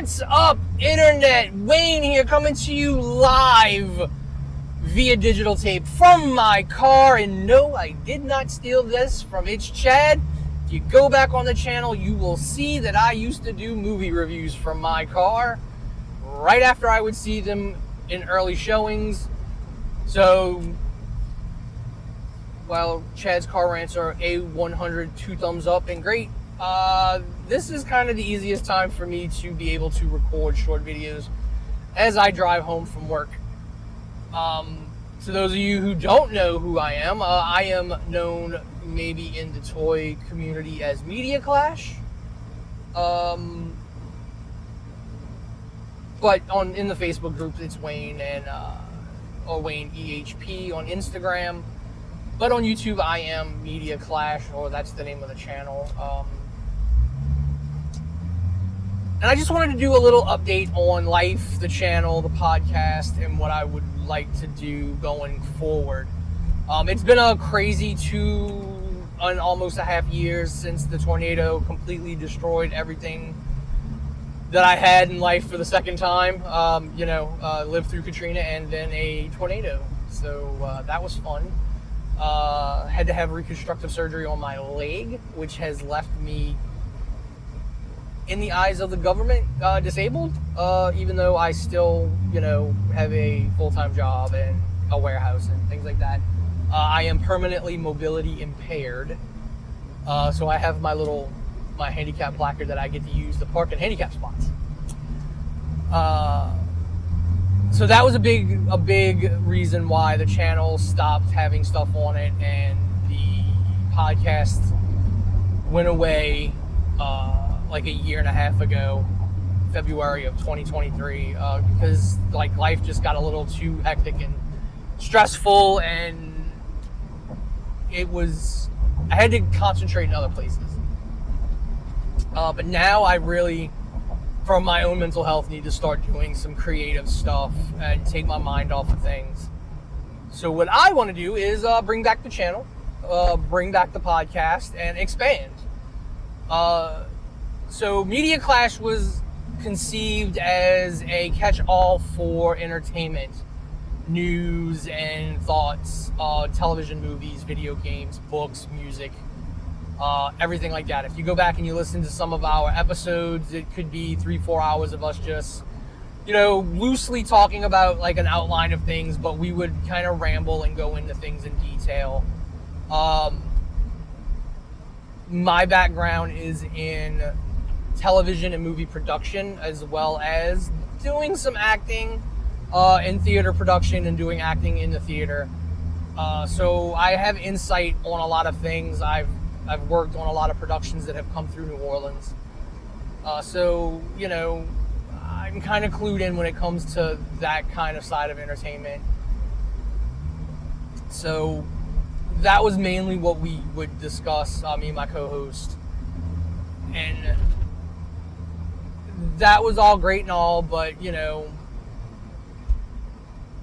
What's up, Internet? Wayne here, coming to you live via digital tape from my car. And no, I did not steal this from It's Chad. If you go back on the channel, you will see that I used to do movie reviews from my car right after I would see them in early showings. So, while Chad's car rants are A100, 2 thumbs up and great, this is kind of the easiest time for me to be able to record short videos as I drive home from work. To those of you who don't know who I am known maybe in the toy community as Media Clash. But in the Facebook group, it's Wayne and or Wayne EHP on Instagram. But on YouTube, I am Media Clash, or that's the name of the channel. And I just wanted to do a little update on life, the channel, the podcast, and what I would like to do going forward. It's been a crazy almost a half years since the tornado completely destroyed everything that I had in life for the second time. Lived through Katrina and then a tornado. So that was fun. Had to have reconstructive surgery on my leg, which has left me, in the eyes of the government, disabled, even though I still, have a full-time job and a warehouse and things like that. I am permanently mobility impaired. So I have my handicap placard that I get to use to park in handicap spots. So that was a big reason why the channel stopped having stuff on it, and the podcast went away like a year and a half ago, February of 2023, because life just got a little too hectic and stressful, and I had to concentrate in other places. But now I really, for my own mental health, need to start doing some creative stuff and take my mind off of things. So what I want to do is bring back the channel, bring back the podcast, and expand. So Media Clash was conceived as a catch-all for entertainment, news and thoughts, television, movies, video games, books, music, everything like that. If you go back and you listen to some of our episodes, it could be 3-4 hours of us just, loosely talking about an outline of things, but we would kind of ramble and go into things in detail. My background is in television and movie production, as well as doing some acting in theater production and doing acting in the theater. So I have insight on a lot of things. I've worked on a lot of productions that have come through New Orleans. So I'm kind of clued in when it comes to that kind of side of entertainment. So that was mainly what we would discuss, me and my co-host. And that was all great and all, but I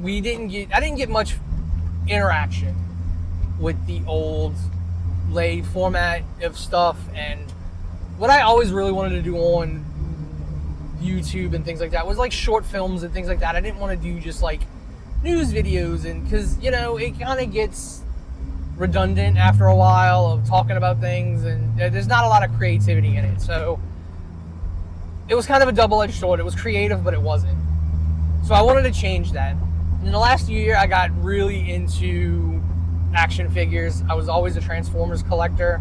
didn't get much interaction with the old lay format of stuff. And what I always really wanted to do on YouTube and things like that was short films and things like that. I didn't want to do just news videos, and because it kind of gets redundant after a while of talking about things, and there's not a lot of creativity in it. So it was kind of a double-edged sword. It was creative, but it wasn't. So I wanted to change that. In the last year, I got really into action figures. I was always a Transformers collector,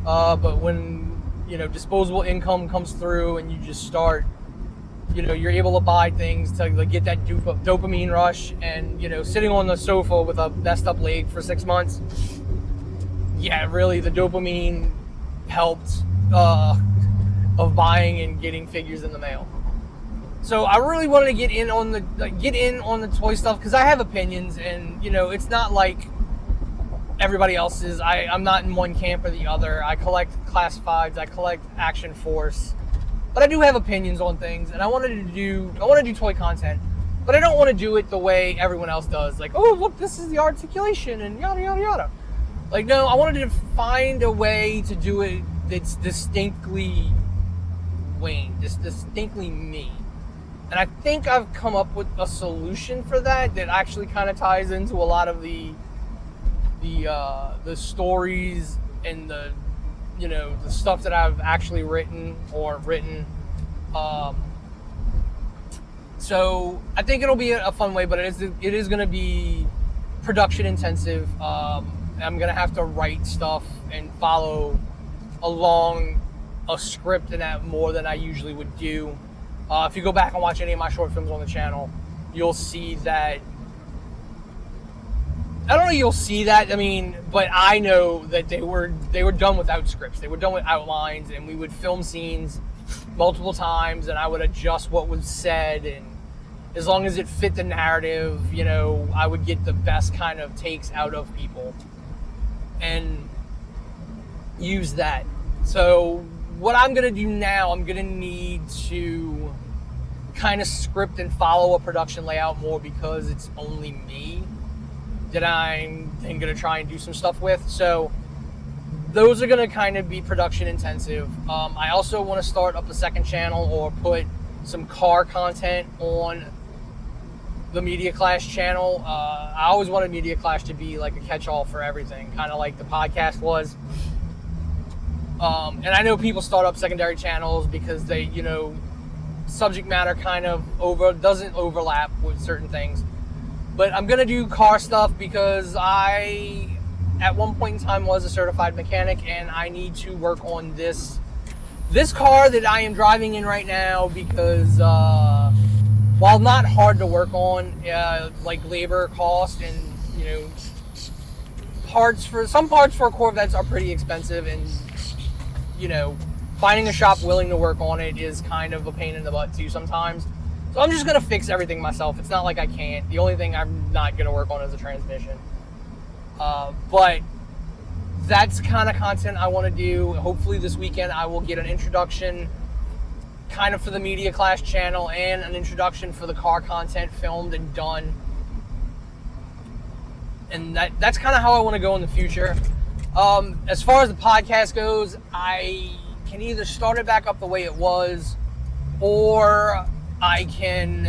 but when disposable income comes through and you just start, you're able to buy things to get that dopamine rush, and sitting on the sofa with a messed up leg for 6 months, really the dopamine helped of buying and getting figures in the mail. So I really wanted to get in on the toy stuff, because I have opinions, and it's not like everybody else's. I'm not in one camp or the other. I collect classifieds, I collect Action Force, but I do have opinions on things, and I want to do toy content, but I don't want to do it the way everyone else does. Oh, look, this is the articulation and yada yada yada. No, I wanted to find a way to do it that's distinctly Wayne, just distinctly me. And I think I've come up with a solution for that actually kind of ties into a lot of the stories and the stuff that I've actually written. So I think it'll be a fun way, but it is going to be production intensive. I'm going to have to write stuff and follow along a script and that more than I usually would do. If you go back and watch any of my short films on the channel, you'll see that. I don't know. You'll see that. I mean, but I know that they were done without scripts. They were done with outlines, and we would film scenes multiple times, and I would adjust what was said, and as long as it fit the narrative, I would get the best kind of takes out of people and use that. So what I'm going to do now, I'm going to need to kind of script and follow a production layout more because it's only me that I'm then going to try and do some stuff with. So those are going to kind of be production intensive. I also want to start up a second channel or put some car content on the Media Clash channel. I always wanted Media Clash to be like a catch-all for everything, kind of like the podcast was. And I know people start up secondary channels because they, subject matter kind of doesn't overlap with certain things. But I'm going to do car stuff because I, at one point in time, was a certified mechanic, and I need to work on this car that I am driving in right now because while not hard to work on, like labor cost and, parts for Corvettes are pretty expensive, and, finding a shop willing to work on it is kind of a pain in the butt too sometimes. So I'm just going to fix everything myself. It's not like I can't. The only thing I'm not going to work on is a transmission. But that's kind of content I want to do. Hopefully this weekend I will get an introduction kind of for the Media Clash channel and an introduction for the car content filmed and done. And that's kind of how I want to go in the future. As far as the podcast goes, I can either start it back up the way it was, or I can,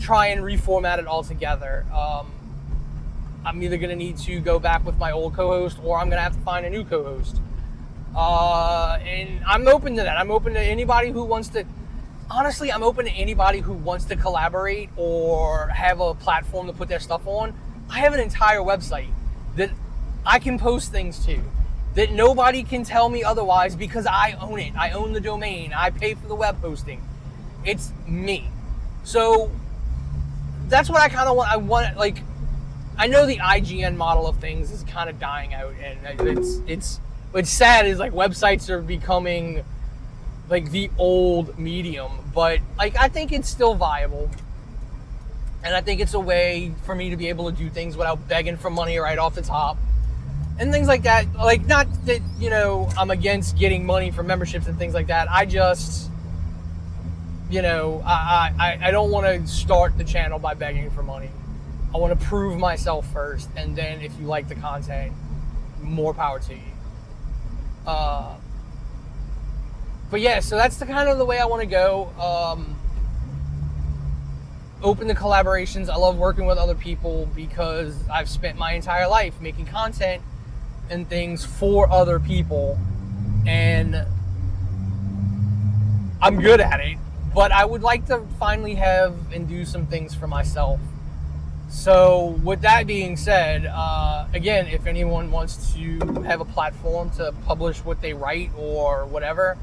try and reformat it all together. I'm either going to need to go back with my old co-host, or I'm going to have to find a new co-host. And I'm open to that. I'm open to anybody who wants to, honestly, I'm open to anybody who wants to collaborate or have a platform to put their stuff on. I have an entire website that I can post things to, that nobody can tell me otherwise because I own it. I own the domain. I pay for the web hosting. It's me. So that's what I kind of want. I know the IGN model of things is kind of dying out, and what's sad is like websites are becoming like the old medium, but I think it's still viable. And I think it's a way for me to be able to do things without begging for money right off the top. And things like that. Like, not that, I'm against getting money for memberships and things like that. I just, I don't want to start the channel by begging for money. I want to prove myself first. And then if you like the content, more power to you. But yeah, so that's the kind of the way I want to go. Open to collaborations. I love working with other people because I've spent my entire life making content and things for other people, and I'm good at it, but I would like to finally have and do some things for myself. So with that being said, again, if anyone wants to have a platform to publish what they write or whatever,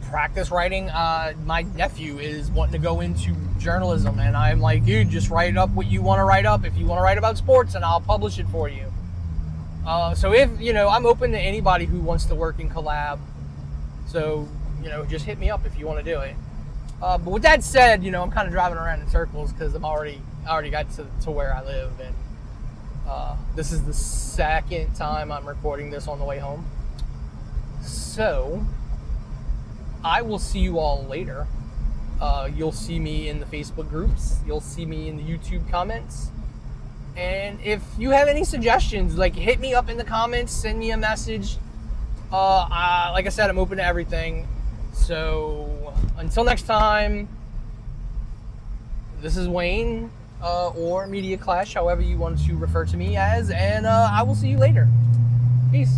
practice writing, my nephew is wanting to go into journalism, and I'm like, dude, just write up what you want to write up. If you want to write about sports, and I'll publish it for you. So if, I'm open to anybody who wants to work in collab. So, just hit me up if you want to do it. But with that said, I'm kind of driving around in circles because I already got to where I live, and this is the second time I'm recording this on the way home. So I will see you all later. You'll see me in the Facebook groups. You'll see me in the YouTube comments. And if you have any suggestions, hit me up in the comments, send me a message. Like I said, I'm open to everything. So until next time, this is Wayne, or Media Clash, however you want to refer to me as, and I will see you later. Peace.